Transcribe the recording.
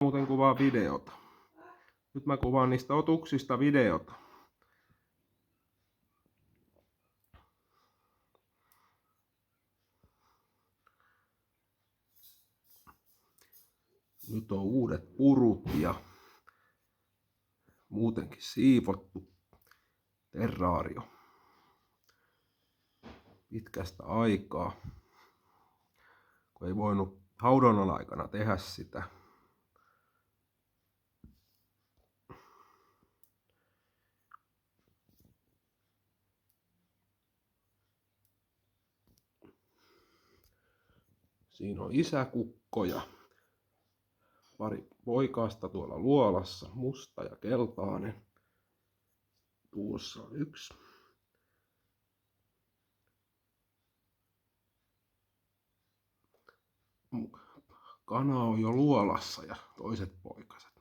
Muuten kuvaa videota. Nyt mä kuvaan niistä otuksista videota. Nyt on uudet purut ja muutenkin siivottu terraario. Pitkästä aikaa, kun ei voinut haudonnan aikana tehdä sitä. Siinä on isäkukko ja pari poikasta tuolla luolassa, musta ja keltainen. Tuossa on yksi. Kana on jo luolassa ja toiset poikaset.